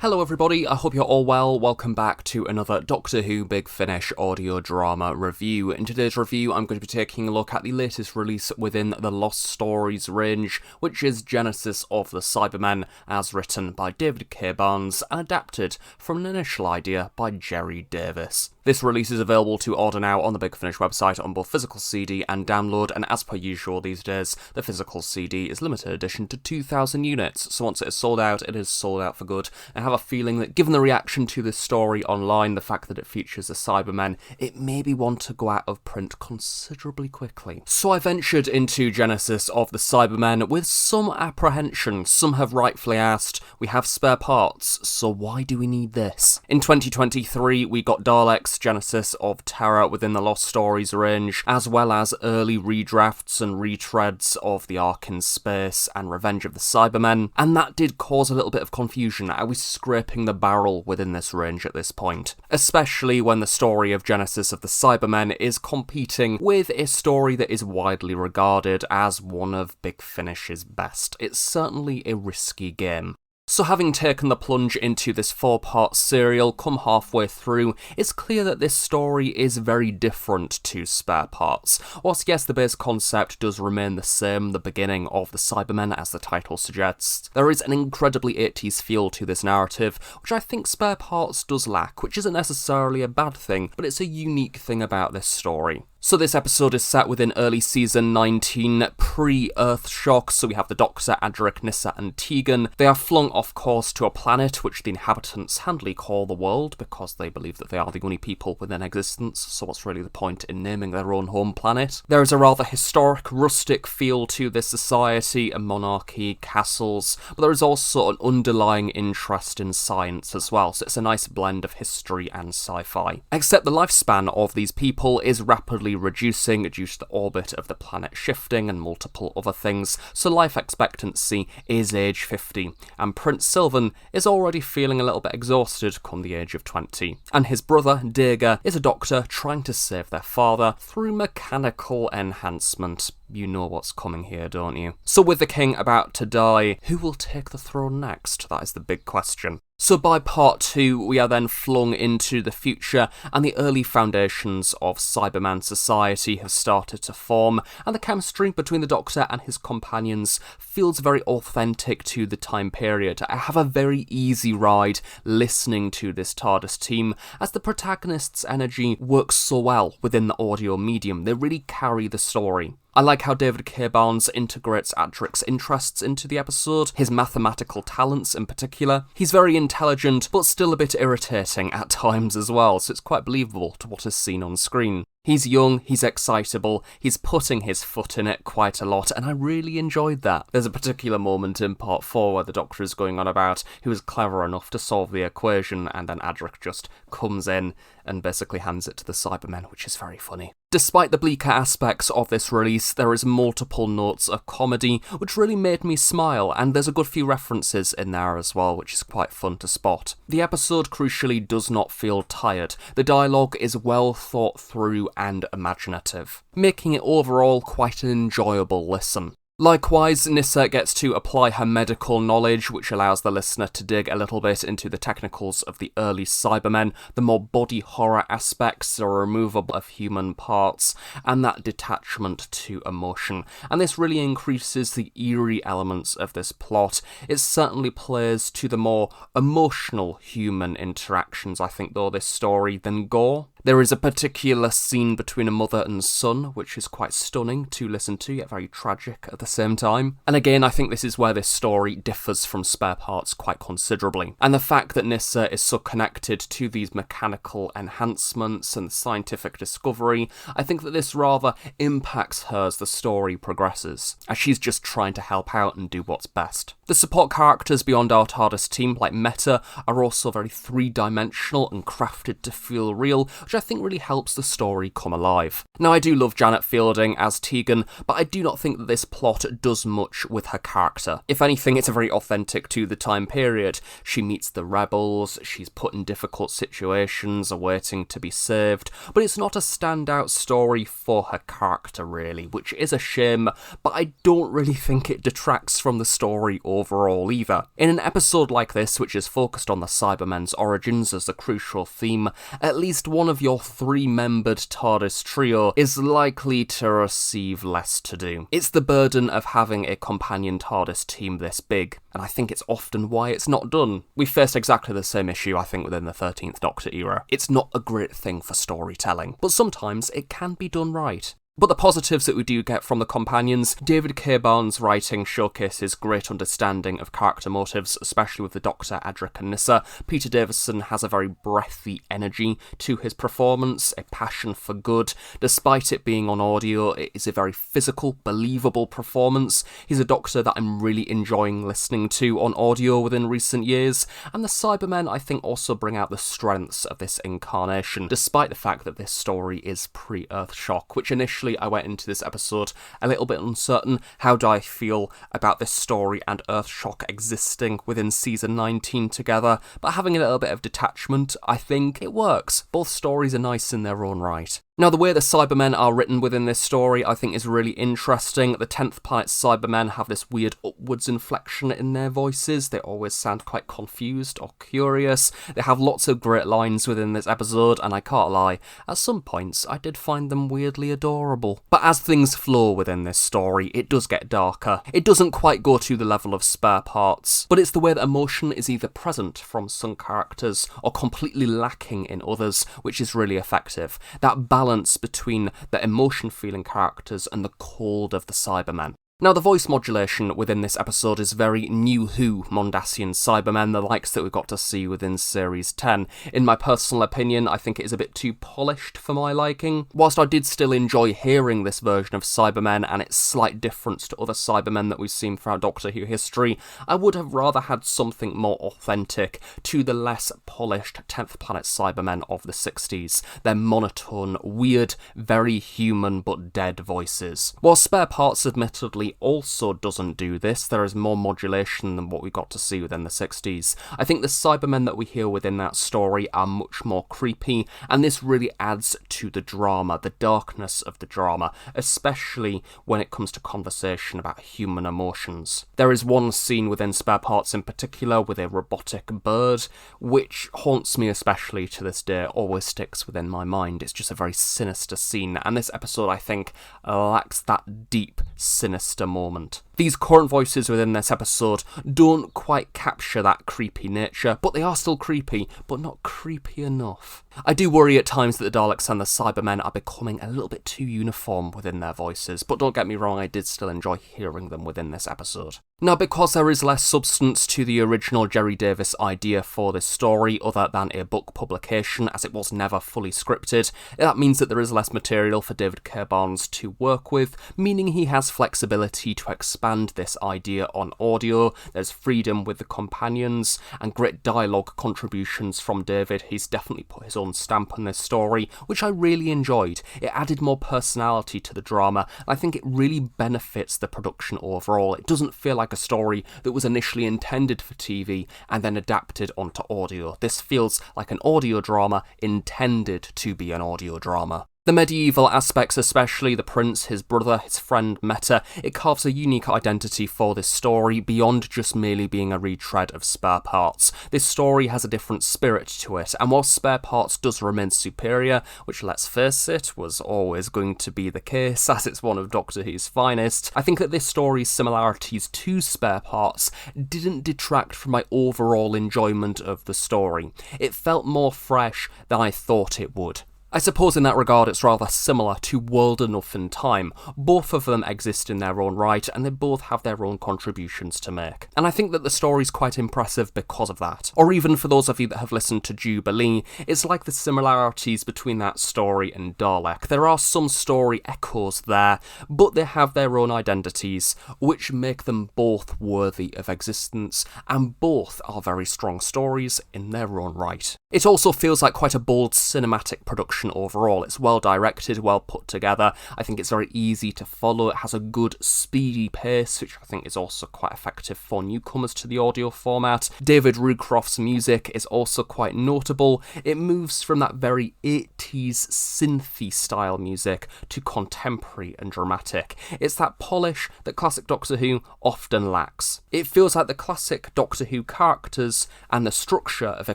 Hello everybody, I hope you're all well. Welcome back to another Doctor Who Big Finish audio drama review. In today's review, I'm going to be taking a look at the latest release within the Lost Stories range, which is Genesis of the Cybermen, as written by David K. Barnes and adapted from an initial idea by Jerry Davis. This release is available to order now on the Big Finish website on both physical CD and download, and as per usual these days, the physical CD is limited edition to 2,000 units, so once it is sold out, it is sold out for good. I have a feeling that given the reaction to this story online, the fact that it features the Cybermen, it may be one to go out of print considerably quickly. So I ventured into Genesis of the Cybermen with some apprehension. Some have rightfully asked, we have spare parts, so why do we need this? In 2023, we got Daleks, Genesis of Terror within the Lost Stories range, as well as early redrafts and retreads of The Ark in Space and Revenge of the Cybermen, and that did cause a little bit of confusion. I was scraping the barrel within this range at this point, especially when the story of Genesis of the Cybermen is competing with a story that is widely regarded as one of Big Finish's best. It's certainly a risky game. So having taken the plunge into this 4-part serial, come halfway through, it's clear that this story is very different to Spare Parts. Whilst yes, the base concept does remain the same, the beginning of the Cybermen as the title suggests, there is an incredibly 80s feel to this narrative, which I think Spare Parts does lack, which isn't necessarily a bad thing, but it's a unique thing about this story. So this episode is set within early season 19, pre-Earthshock, so we have the Doctor, Adric, Nyssa and Tegan. They are flung off course to a planet which the inhabitants handily call the world, because they believe that they are the only people within existence, so what's really the point in naming their own home planet? There is a rather historic, rustic feel to this society, a monarchy, castles, but there is also an underlying interest in science as well, so it's a nice blend of history and sci-fi. Except the lifespan of these people is rapidly reducing due to the orbit of the planet shifting and multiple other things, so life expectancy is age 50, and Prince Sylvan is already feeling a little bit exhausted come the age of 20. And his brother, Dager, is a doctor trying to save their father through mechanical enhancement. You know what's coming here, don't you? So with the king about to die, who will take the throne next? That is the big question. So by part 2, we are then flung into the future, and the early foundations of Cyberman society have started to form, and the chemistry between the Doctor and his companions feels very authentic to the time period. I have a very easy ride listening to this TARDIS team, as the protagonist's energy works so well within the audio medium. They really carry the story. I like how David K. Barnes integrates Adric's interests into the episode, his mathematical talents in particular. He's very intelligent, but still a bit irritating at times as well, so it's quite believable to what is seen on screen. He's young, he's excitable, he's putting his foot in it quite a lot, and I really enjoyed that. There's a particular moment in part 4 where the Doctor is going on about who is clever enough to solve the equation, and then Adric just comes in and basically hands it to the Cybermen, which is very funny. Despite the bleaker aspects of this release, there is multiple notes of comedy, which really made me smile, and there's a good few references in there as well, which is quite fun to spot. The episode, crucially, does not feel tired. The dialogue is well thought through and imaginative, making it overall quite an enjoyable listen. Likewise, Nyssa gets to apply her medical knowledge, which allows the listener to dig a little bit into the technicals of the early Cybermen, the more body horror aspects, the removal of human parts, and that detachment to emotion. And this really increases the eerie elements of this plot. It certainly plays to the more emotional human interactions, I think, though, this story, than gore. There is a particular scene between a mother and son, which is quite stunning to listen to, yet very tragic at the same time. And again, I think this is where this story differs from Spare Parts quite considerably. And the fact that Nyssa is so connected to these mechanical enhancements and scientific discovery, I think that this rather impacts her as the story progresses, as she's just trying to help out and do what's best. The support characters beyond our TARDIS team, like Meta, are also very three-dimensional and crafted to feel real, which which I think really helps the story come alive. Now, I do love Janet Fielding as Tegan, but I do not think that this plot does much with her character. If anything, it's very authentic to the time period. She meets the rebels, she's put in difficult situations, awaiting to be saved, but it's not a standout story for her character, really, which is a shame, but I don't really think it detracts from the story overall either. In an episode like this, which is focused on the Cybermen's origins as the crucial theme, at least one of your three-membered TARDIS trio is likely to receive less to do. It's the burden of having a companion TARDIS team this big, and I think it's often why it's not done. We faced exactly the same issue, I think, within the 13th Doctor era. It's not a great thing for storytelling, but sometimes it can be done right. But the positives that we do get from the companions, David K. Barnes' writing showcases great understanding of character motives, especially with the Doctor, Adric and Nyssa. Peter Davison has a very breathy energy to his performance, a passion for good. Despite it being on audio, it is a very physical, believable performance. He's a Doctor that I'm really enjoying listening to on audio within recent years, and the Cybermen, I think, also bring out the strengths of this incarnation, despite the fact that this story is pre-Earthshock, which initially I went into this episode a little bit uncertain. How do I feel about this story and Earthshock existing within season 19 together? But having a little bit of detachment, I think it works. Both stories are nice in their own right. Now, the way the Cybermen are written within this story, I think, is really interesting. The 10th Planet Cybermen have this weird upwards inflection in their voices. They always sound quite confused or curious. They have lots of great lines within this episode, and I can't lie, at some points I did find them weirdly adorable. But as things flow within this story, it does get darker. It doesn't quite go to the level of Spare Parts, but it's the way that emotion is either present from some characters or completely lacking in others, which is really effective. That balance between the emotion-feeling characters and the cold of the Cybermen. Now, the voice modulation within this episode is very New Who Mondasian Cybermen, the likes that we got to see within Series 10. In my personal opinion, I think it is a bit too polished for my liking. Whilst I did still enjoy hearing this version of Cybermen and its slight difference to other Cybermen that we've seen throughout Doctor Who history, I would have rather had something more authentic to the less polished 10th Planet Cybermen of the 60s. Their monotone, weird, very human but dead voices. While Spare Parts admittedly also doesn't do this, there is more modulation than what we got to see within the 60s. I think the Cybermen that we hear within that story are much more creepy, and this really adds to the drama, the darkness of the drama, especially when it comes to conversation about human emotions. There is one scene within Spare Parts in particular with a robotic bird, which haunts me especially to this day, always sticks within my mind. It's just a very sinister scene, and this episode, I think, lacks that deep, sinister moment. These current voices within this episode don't quite capture that creepy nature, but they are still creepy, but not creepy enough. I do worry at times that the Daleks and the Cybermen are becoming a little bit too uniform within their voices, but don't get me wrong, I did still enjoy hearing them within this episode. Now, because there is less substance to the original Gerry Davis idea for this story, other than a book publication, as it was never fully scripted, that means that there is less material for David K. Barnes to work with, meaning he has flexibility to expand this idea on audio. There's freedom with the companions, and great dialogue contributions from David. He's definitely put his own stamp on this story, which I really enjoyed. It added more personality to the drama, and I think it really benefits the production overall. It doesn't feel like a story that was initially intended for TV and then adapted onto audio. This feels like an audio drama intended to be an audio drama. The medieval aspects, especially the prince, his brother, his friend Meta, it carves a unique identity for this story beyond just merely being a retread of Spare Parts. This story has a different spirit to it, and while Spare Parts does remain superior, which, let's face it, was always going to be the case as it's one of Doctor Who's finest, I think that this story's similarities to Spare Parts didn't detract from my overall enjoyment of the story. It felt more fresh than I thought it would. I suppose in that regard it's rather similar to World Enough in Time. Both of them exist in their own right, and they both have their own contributions to make. And I think that the story's quite impressive because of that. Or even for those of you that have listened to Jubilee, it's like the similarities between that story and Dalek. There are some story echoes there, but they have their own identities, which make them both worthy of existence, and both are very strong stories in their own right. It also feels like quite a bold cinematic production action overall. It's well directed, well put together. I think it's very easy to follow. It has a good speedy pace, which I think is also quite effective for newcomers to the audio format. David Rucroft's music is also quite notable. It moves from that very 80s synthy style music to contemporary and dramatic. It's that polish that classic Doctor Who often lacks. It feels like the classic Doctor Who characters and the structure of a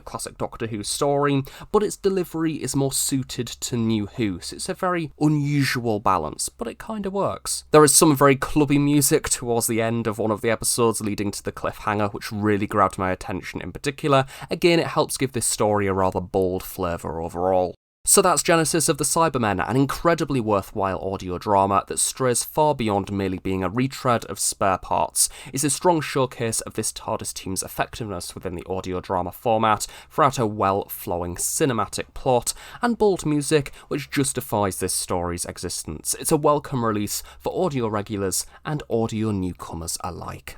classic Doctor Who story, but its delivery is more suited to New Who, so it's a very unusual balance, but it kind of works. There is some very clubby music towards the end of one of the episodes leading to the cliffhanger, which really grabbed my attention in particular. Again, it helps give this story a rather bold flavour overall. So that's Genesis of the Cybermen, an incredibly worthwhile audio drama that strays far beyond merely being a retread of spare parts. It's a strong showcase of this TARDIS team's effectiveness within the audio drama format throughout a well-flowing cinematic plot and bold music which justifies this story's existence. It's a welcome release for audio regulars and audio newcomers alike.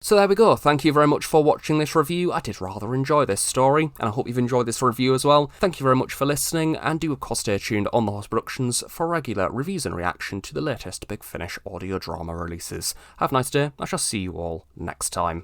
So there we go, thank you very much for watching this review. I did rather enjoy this story, and I hope you've enjoyed this review as well. Thank you very much for listening, and do of course stay tuned on The Host Productions for regular reviews and reaction to the latest Big Finish audio drama releases. Have a nice day, I shall see you all next time.